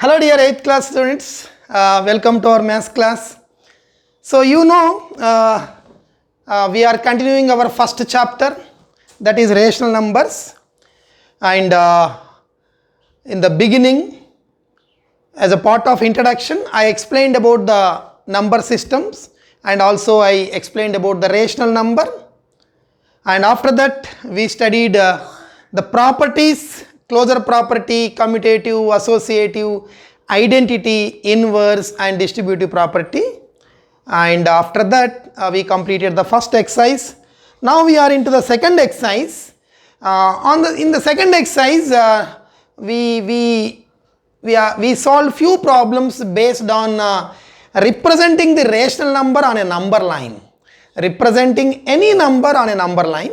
Hello dear 8th class students, welcome to our maths class. So we are continuing our first chapter, that is rational numbers, and in the beginning, as a part of introduction, I explained about the number systems and also I explained about the rational number, and after that we studied the properties, closure property, commutative, associative, identity, inverse and distributive property, and after that we completed the first exercise. Now we are into the second exercise. In the second exercise we solved few problems based on representing the rational number on a number line, representing any number on a number line.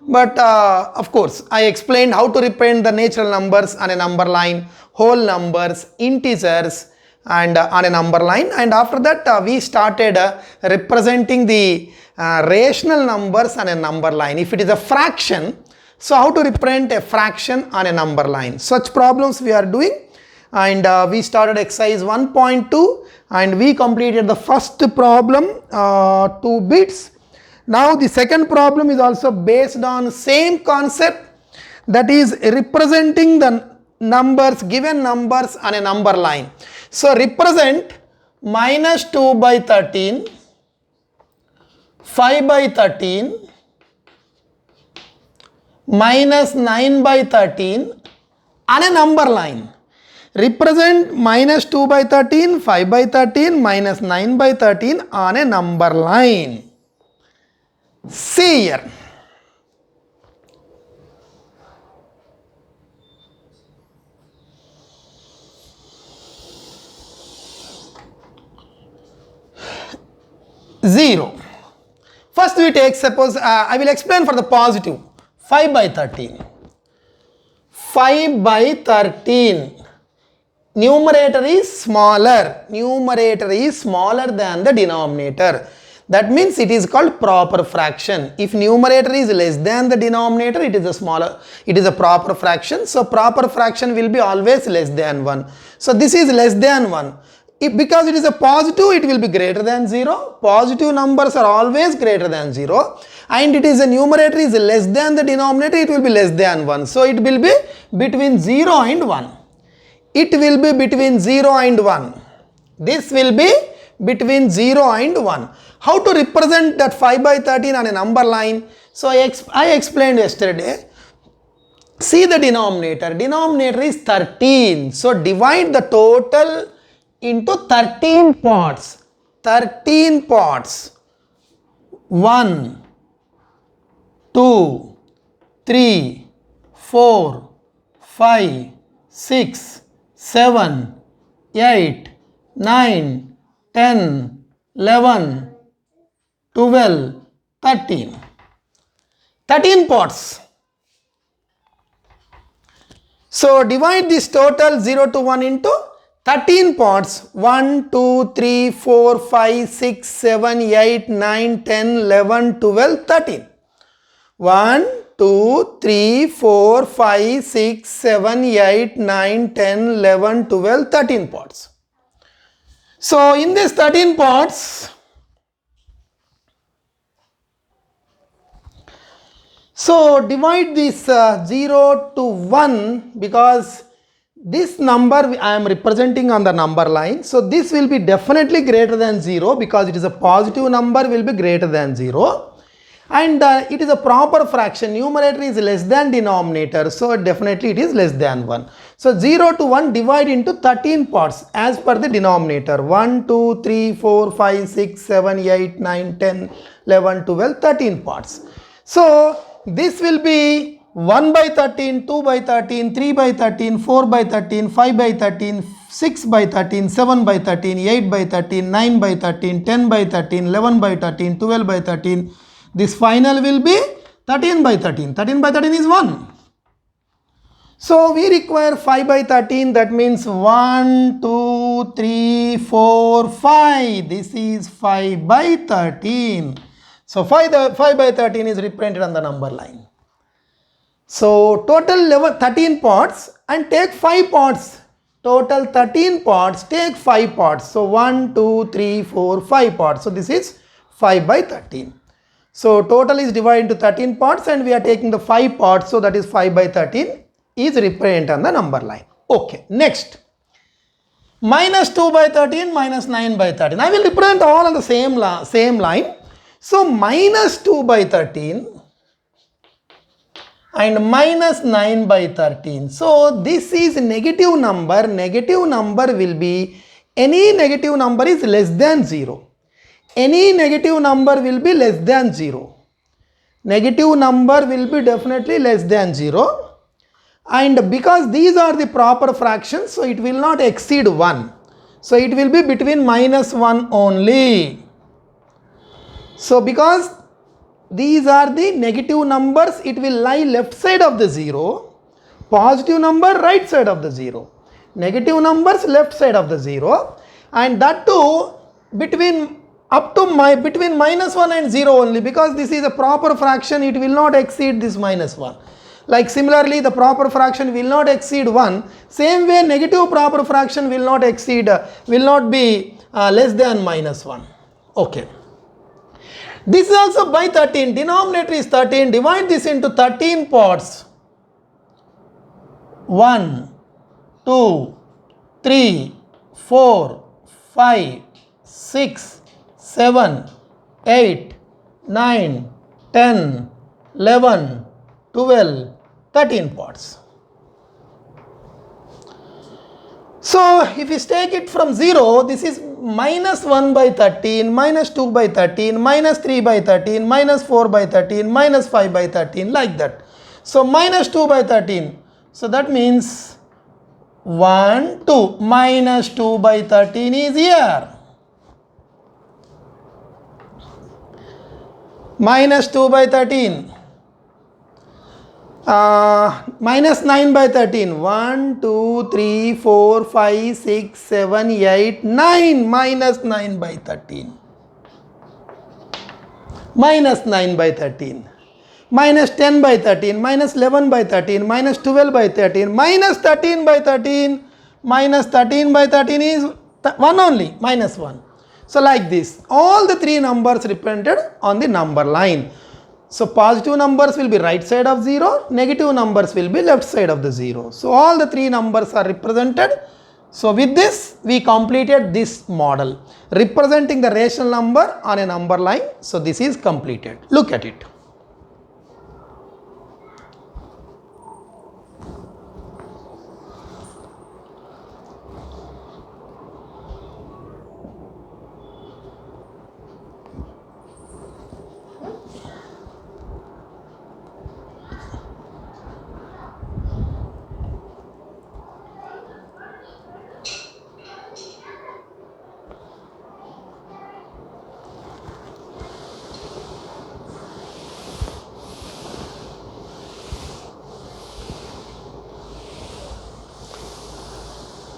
But of course, I explained how to represent the natural numbers on a number line, whole numbers, integers, and on a number line. And after that, we started representing the rational numbers on a number line. If it is a fraction, so how to represent a fraction on a number line? Such problems we are doing. And we started exercise 1.2 and we completed the first problem, 2 bits. Now the second problem is also based on same concept, that is representing the numbers, given numbers on a number line. So represent minus 2 by 13, 5 by 13, minus 9 by 13 on a number line. Represent minus 2 by 13, 5 by 13, minus 9 by 13 on a number line. See here. Zero. First we take, suppose I will explain for the positive. 5 by 13. 5 by 13. Numerator is smaller. Numerator is smaller than the denominator. That means it is called proper fraction. If numerator is less than the denominator, it is a smaller, it is a proper fraction. So proper fraction will be always less than 1. So this is less than 1. Because it is a positive, it will be greater than 0. Positive numbers are always greater than 0. And it is a numerator is less than the denominator, it will be less than 1. So it will be between 0 and 1. It will be between 0 and 1. This will be between 0 and 1. How to represent that 5 by 13 on a number line? So I explained yesterday. See the denominator. Denominator is 13. So divide the total into 13 parts. 13 parts. 1, 2, 3, 4, 5, 6, 7, 8, 9, 10, 11, 12, 13. 13 parts. So divide this total 0 to 1 into 13 parts. 1, 2, 3, 4, 5, 6, 7, 8, 9, 10, 11, 12, 13. 1, 2, 3, 4, 5, 6, 7, 8, 9, 10, 11, 12, 13 parts. So in this 13 parts, so divide this 0 to 1, because this number I am representing on the number line. So this will be definitely greater than 0 because it is a positive number, will be greater than 0. And it is a proper fraction. Numerator is less than denominator. So definitely it is less than 1. So 0 to 1 divide into 13 parts as per the denominator. 1, 2, 3, 4, 5, 6, 7, 8, 9, 10, 11, 12, 13 parts. So this will be 1 by 13, 2 by 13, 3 by 13, 4 by 13, 5 by 13, 6 by 13, 7 by 13, 8 by 13, 9 by 13, 10 by 13, 11 by 13, 12 by 13. This final will be 13 by 13. 13 by 13 is 1. So we require 5 by 13. That means 1, 2, 3, 4, 5. This is 5 by 13. So 5 by 13 is represented on the number line. So total 13 parts and take 5 parts. total 13 parts, take 5 parts. So 1, 2, 3, 4, 5 parts. So this is 5 by 13. So total is divided into 13 parts and we are taking the 5 parts. So that is 5 by 13 is represented on the number line. Okay, next. Minus 2 by 13 minus 9 by 13. I will represent all on the same line. So minus 2 by 13 and minus 9 by 13. So this is negative number. Negative number will be, any negative number is less than 0. Any negative number will be less than 0. Negative number will be definitely less than 0. And because these are the proper fractions, so it will not exceed 1. So it will be between minus 1 only. So because these are the negative numbers, it will lie left side of the 0. Positive number right side of the 0. Negative numbers left side of the 0. And that too between minus 1 and 0 only, because this is a proper fraction, it will not exceed this minus 1. Like similarly, the proper fraction will not exceed 1. Same way, negative proper fraction will not be less than minus 1. Okay. This is also by 13. Denominator is 13. Divide this into 13 parts. 1, 2, 3, 4, 5, 6, 7, 8, 9, 10, 11, 12, 13 parts. So if we take it from 0, this is minus 1 by 13, minus 2 by 13, minus 3 by 13, minus 4 by 13, minus 5 by 13, like that. So minus 2 by 13. So that means 1, 2. Minus 2 by 13 is here. Minus 2 by 13. Minus 9 by 13. 1, 2, 3, 4, 5, 6, 7, 8, 9. Minus 9 by 13. Minus 9 by 13. Minus 10 by 13. Minus 11 by 13. Minus 12 by 13. Minus 13 by 13. Minus 13 by 13 is 1 only. Minus 1. So like this. All the three numbers represented on the number line. So positive numbers will be right side of 0, negative numbers will be left side of the 0. So all the three numbers are represented. So with this we completed this model representing the rational number on a number line. So this is completed. Look at it.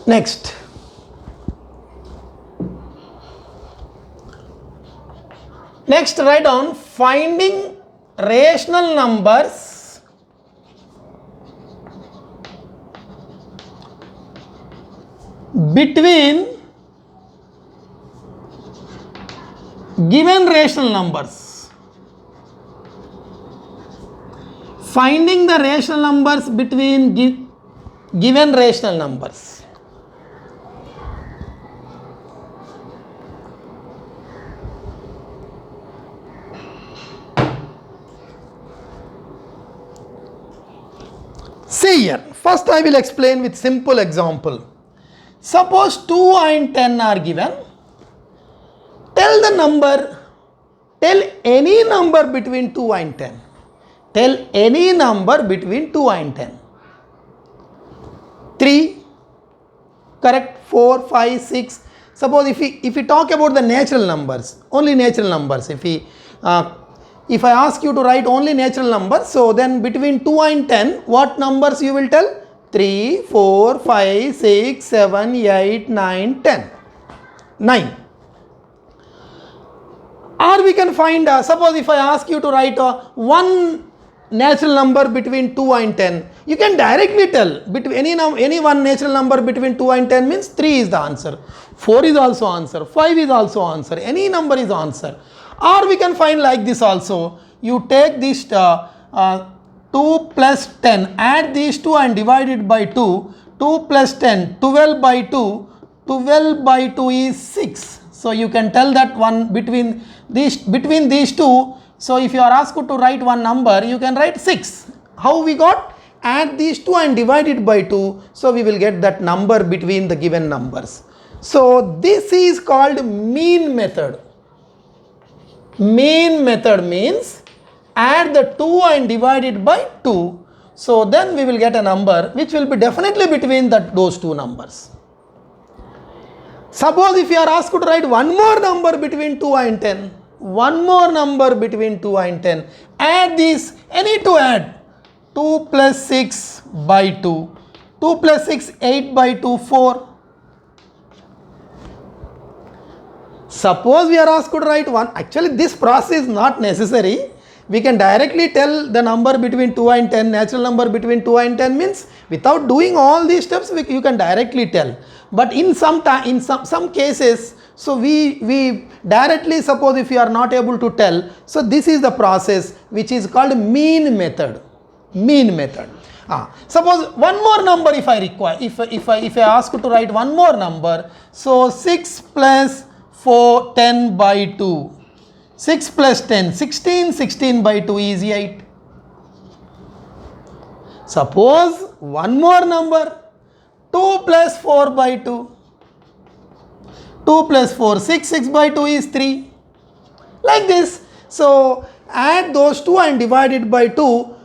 Next, write down finding rational numbers between given rational numbers. Finding the rational numbers between given rational numbers. See here, first I will explain with simple example. Suppose 2 and 10 are given. Tell any number between 2 and 10. Tell any number between 2 and 10. 3, correct, 4, 5, 6. Suppose if we talk about the natural numbers, only natural numbers, if I ask you to write only natural numbers, so then between 2 and 10, what numbers you will tell? 3, 4, 5, 6, 7, 8, 9, 10. 9. Or we can find, suppose if I ask you to write one natural number between 2 and 10, you can directly tell between any one natural number between 2 and 10 means 3 is the answer, 4 is also answer, 5 is also answer, any number is answer. Or we can find like this also, you take this 2 plus 10, add these two and divide it by 2, 2 plus 10, 12 by 2, 12 by 2 is 6. So you can tell that one between these two. So if you are asked to write one number, you can write 6. How we got? Add these two and divide it by 2. So we will get that number between the given numbers. So this is called mean method. Mean method means add the 2 and divide it by 2. So then we will get a number which will be definitely between those two numbers. Suppose if you are asked to write one more number between 2 and 10, one more number between 2 and 10, add these, any to add, 2 plus 6 by 2, 2 plus 6, 8 by 2, 4. Suppose we are asked to write one, actually this process is not necessary. We can directly tell the number between 2 and 10, natural number between 2 and 10 means without doing all these steps you can directly tell. But in some cases, so we directly, suppose if you are not able to tell, so this is the process which is called mean method. Mean method. Suppose one more number if I require, if I ask you to write one more number, so 6 plus 4, 10 by 2. 6 plus 10, 16, 16 by 2 is 8. Suppose one more number, 2 plus 4 by 2. 2 plus 4, 6, 6 by 2 is 3. Like this. So add those two and divide it by 2.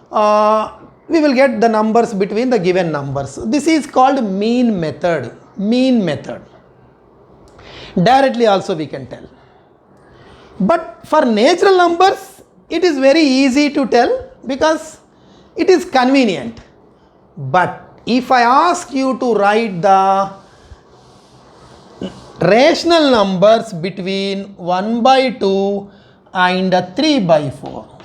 We will get the numbers between the given numbers. This is called mean method. Mean method. Directly also we can tell. But for natural numbers, it is very easy to tell because it is convenient. But if I ask you to write the rational numbers between 1 by 2 and 3 by 4,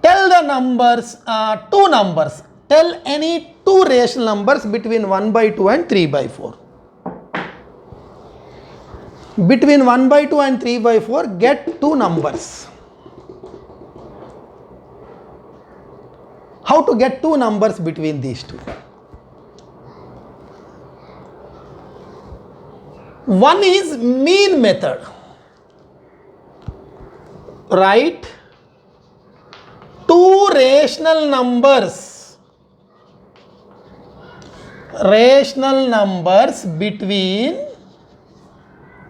tell the numbers, two numbers, tell any two rational numbers between 1 by 2 and 3 by 4. Between 1 by 2 and 3 by 4, get two numbers. How to get two numbers between these two? One is mean method. Write two rational numbers. Rational numbers between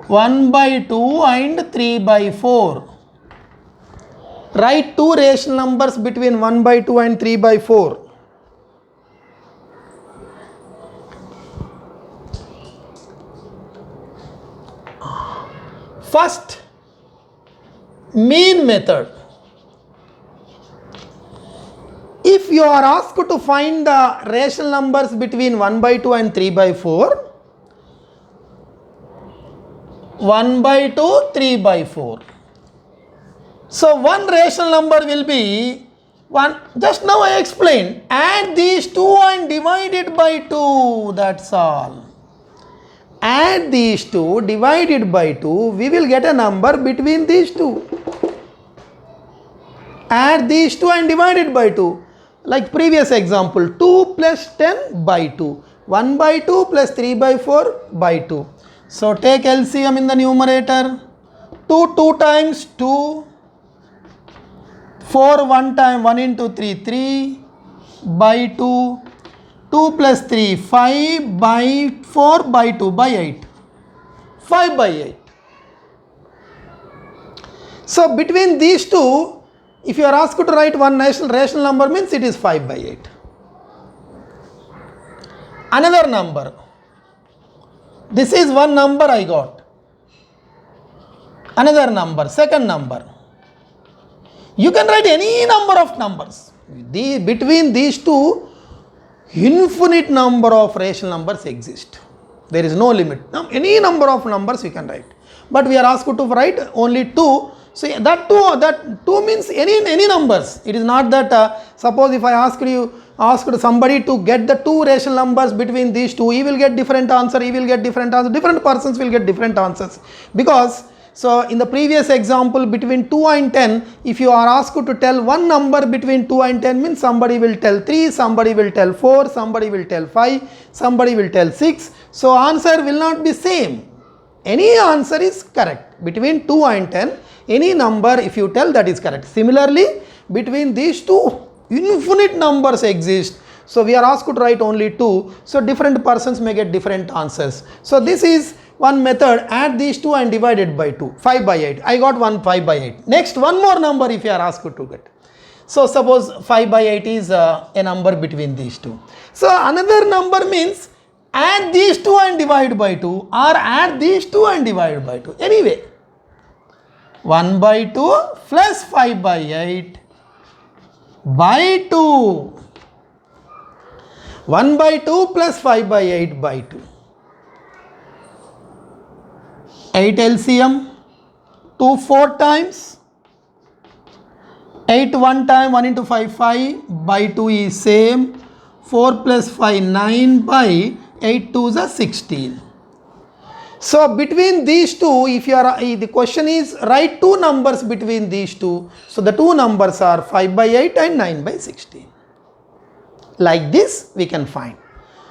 1 by 2 and 3 by 4. Write two rational numbers between 1 by 2 and 3 by 4. First, mean method. If you are asked to find the rational numbers between 1 by 2 and 3 by 4, 1 by 2, 3 by 4. So one rational number will be 1. Just now I explained. Add these two and divide it by 2. That's all. Add these two, divide it by 2. We will get a number between these two. Add these two and divide it by 2. Like previous example, 2 plus 10 by 2. 1 by 2 plus 3 by 4 by 2. So take LCM in the numerator. 2 times 2. 4 1 time 1 into 3, 3 by 2. 2 plus 3, 5 by 4 by 2 by 8. 5 by 8. So between these two, if you are asked to write one rational number means it is 5 by 8. Another number. This is one number I got. Another number, second number. You can write any number of numbers. Between these two, infinite number of rational numbers exist. There is no limit. Now, any number of numbers you can write. But we are asked to write only two. So that 2 means any numbers. It is not that suppose if I asked somebody to get the two rational numbers between these two, he will get different answer, different persons will get different answers. Because so in the previous example between 2 and 10, if you are asked to tell one number between 2 and 10 means somebody will tell 3, somebody will tell 4, somebody will tell 5, somebody will tell 6. So answer will not be same. Any answer is correct. Between 2 and 10, any number if you tell, that is correct. Similarly, between these two, infinite numbers exist. So we are asked to write only 2. So different persons may get different answers. So this is one method. Add these two and divide it by 2. 5 by 8. I got 5 by 8. Next, one more number if you are asked to get. So suppose 5 by 8 is a number between these two. So another number means add these two and divide by 2, or add these two and divide by 2. Anyway, 1 by 2 plus 5 by 8 by 2. 1 by 2 plus 5 by 8 by 2. 8 LCM, 2 4 times, 8 1 time, 1 into 5 5 by 2 is same, 4 plus 5 9 by 8 2 is 16. So between these two, if you are the question is write two numbers between these two. So the two numbers are 5 by 8 and 9 by 16. Like this we can find.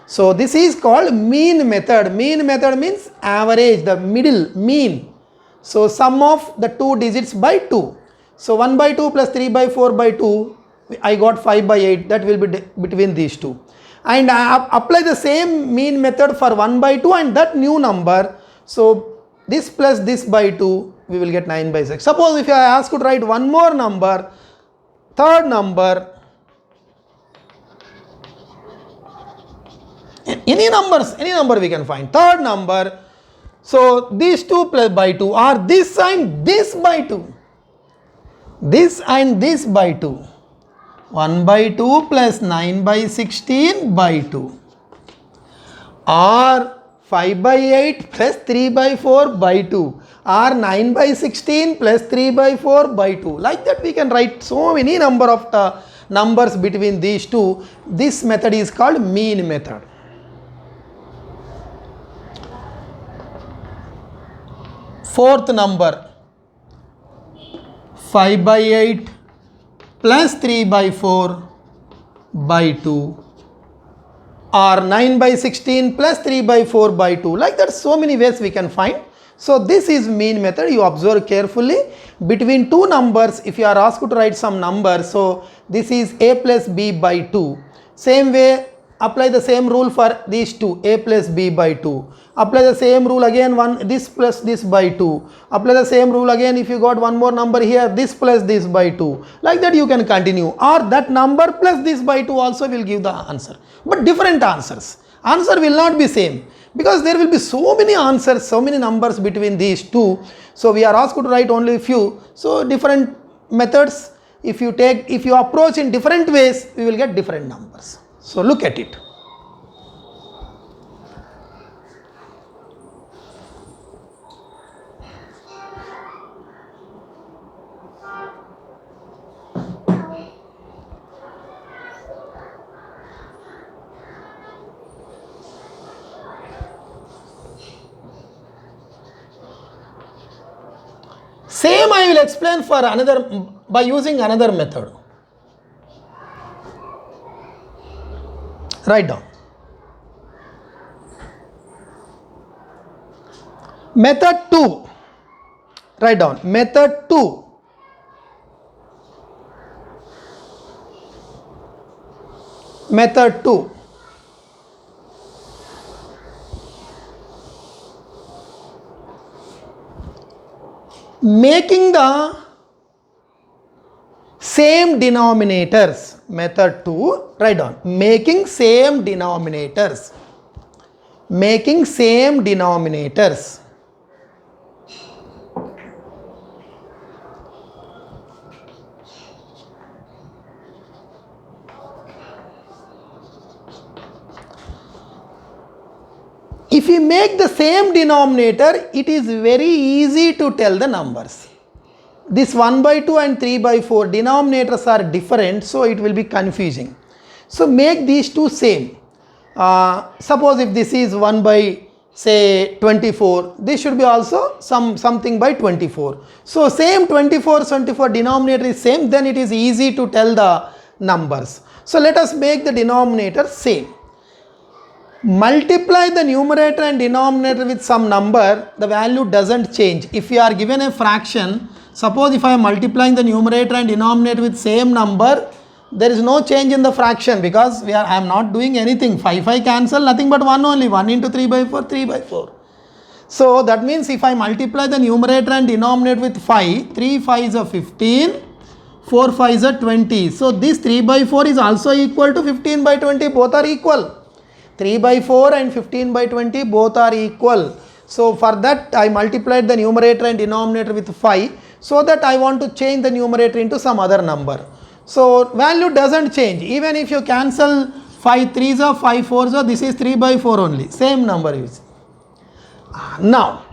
So this is called mean method. Mean method means average, the middle, mean. So sum of the two digits by 2. So 1 by 2 plus 3 by 4 by 2, I got 5 by 8, that will be between these two. And I apply the same mean method for 1 by 2 and that new number. So this plus this by 2, we will get 9 by 6. Suppose if I ask to write one more number, third number, any number we can find, third number. So these two plus by 2 or this and this by 2, this and this by 2, 1 by 2 plus 9 by 16 by 2, or 5 by 8 plus 3 by 4 by 2, or 9 by 16 plus 3 by 4 by 2. Like that we can write so many number of the numbers between these two. This method is called mean method. Fourth number, 5 by 8 plus 3 by 4 by 2, or 9 by 16 plus 3 by 4 by 2. Like that so many ways we can find. So this is mean method. You observe carefully between two numbers. If you are asked to write some number, so this is a plus b by 2. Same way apply the same rule for these two, a plus b by 2. Apply the same rule again, this plus this by 2. Apply the same rule again if you got one more number here, this plus this by 2. Like that you can continue, or that number plus this by 2 also will give the answer. But different answers. Answer will not be same, because there will be so many answers, so many numbers between these two. So we are asked to write only a few. So different methods, if you approach in different ways, we will get different numbers. So look at it. Same I will explain for another by using another method. Write down. Method 2. Write down. Method 2. Method 2. Making the same denominators. Method 2, write down. Making same denominators. Making same denominators. If you make the same denominator, it is very easy to tell the numbers. this 1 by 2 and 3 by 4 denominators are different, so it will be confusing. So make these two same. Suppose if this is 1 by say 24, this should be also something by 24. So same 24 denominator is same, then it is easy to tell the numbers. So let us make the denominator same. Multiply the numerator and denominator with some number, the value doesn't change. If you are given a fraction, suppose if I am multiplying the numerator and denominator with same number, there is no change in the fraction because I am not doing anything. 5 cancel, nothing but 1 only. 1 into 3 by 4, 3 by 4. So that means if I multiply the numerator and denominator with 5, 3 5s are 15, 4 5s are 20. So this 3 by 4 is also equal to 15 by 20, both are equal. 3 by 4 and 15 by 20 both are equal. So for that I multiplied the numerator and denominator with 5, so that I want to change the numerator into some other number. So value doesn't change. Even if you cancel 5 3s or 5 4s, or this is 3 by 4 only, same number is. Now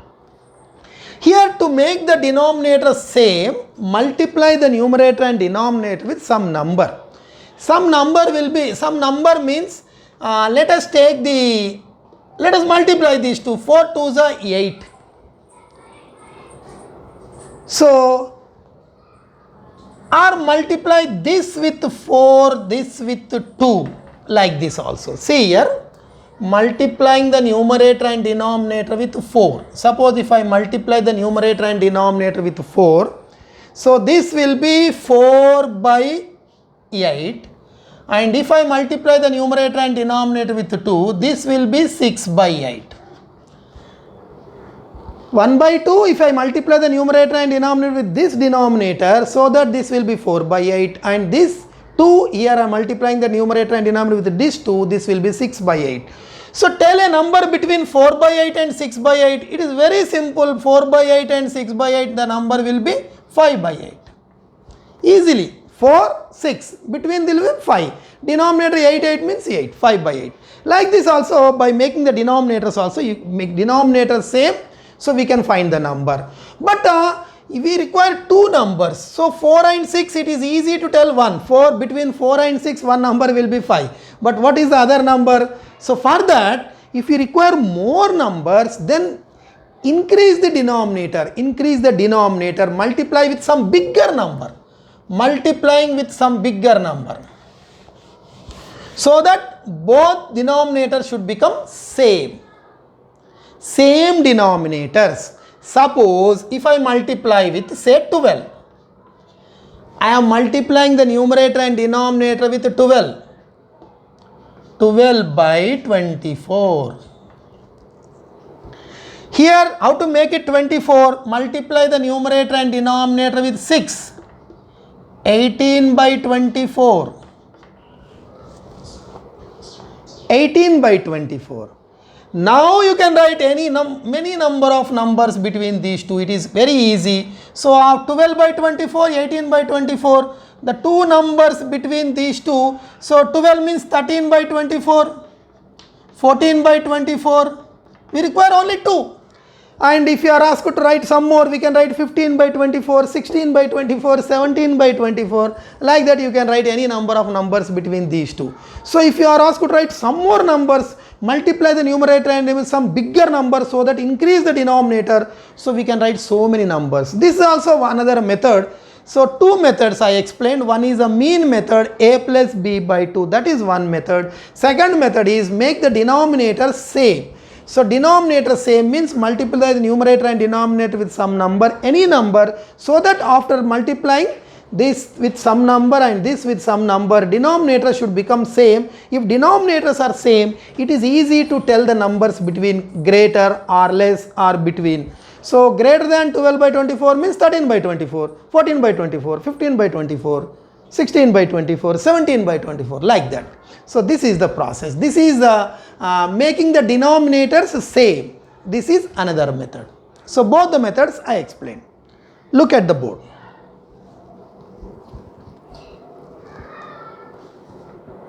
here to make the denominator same, multiply the numerator and denominator with some number. Some number means let us multiply these two. 4 2s are 8. So or multiply this with 4, this with 2, like this also. See here, multiplying the numerator and denominator with 4. Suppose if I multiply the numerator and denominator with 4, so this will be 4 by 8. And if I multiply the numerator and denominator with 2, this will be 6 by 8. 1 by 2, if I multiply the numerator and denominator with this denominator, so that this will be 4 by 8. And this 2, here I am multiplying the numerator and denominator with this 2, this will be 6 by 8. So tell a number between 4 by 8 and 6 by 8. It is very simple. 4 by 8 and 6 by 8, the number will be 5 by 8. Easily. 4, 6. Between there will be 5. Denominator 8 means 8. 5 by 8. Like this also, by making the denominators also, you make denominators same, so we can find the number. But we require two numbers. So 4 and 6, it is easy to tell one. Between 4 and 6, one number will be 5. But what is the other number? So for that, if you require more numbers, then increase the denominator. Multiply with some bigger number. Multiplying with some bigger number. So that both denominators should become same. Same denominators. Suppose if I multiply with say 12. I am multiplying the numerator and denominator with 12. 12 by 24. Here how to make it 24? Multiply the numerator and denominator with 6. 18 by 24. 18 by 24. Now you can write many number of numbers between these two. It is very easy. So 12 by 24, 18 by 24. The two numbers between these two. So 12 means 13 by 24. 14 by 24. We require only 2. And if you are asked to write some more, we can write 15 by 24, 16 by 24, 17 by 24. Like that you can write any number of numbers between these two. So if you are asked to write some more numbers, multiply the numerator and with some bigger number, so that increase the denominator. So we can write so many numbers. This is also another method. So two methods I explained. One is a mean method, a plus b by 2. That is one method. Second method is make the denominator same. So denominator same means multiply the numerator and denominator with some number, any number, so that after multiplying this with some number and this with some number, denominator should become same. If denominators are same, it is easy to tell the numbers between greater or less or between. So greater than 12 by 24 means 13 by 24, 14 by 24, 15 by 24, 16 by 24, 17 by 24, like that. So this is the process. This is making the denominators same. This is another method. So both the methods I explained. Look at the board.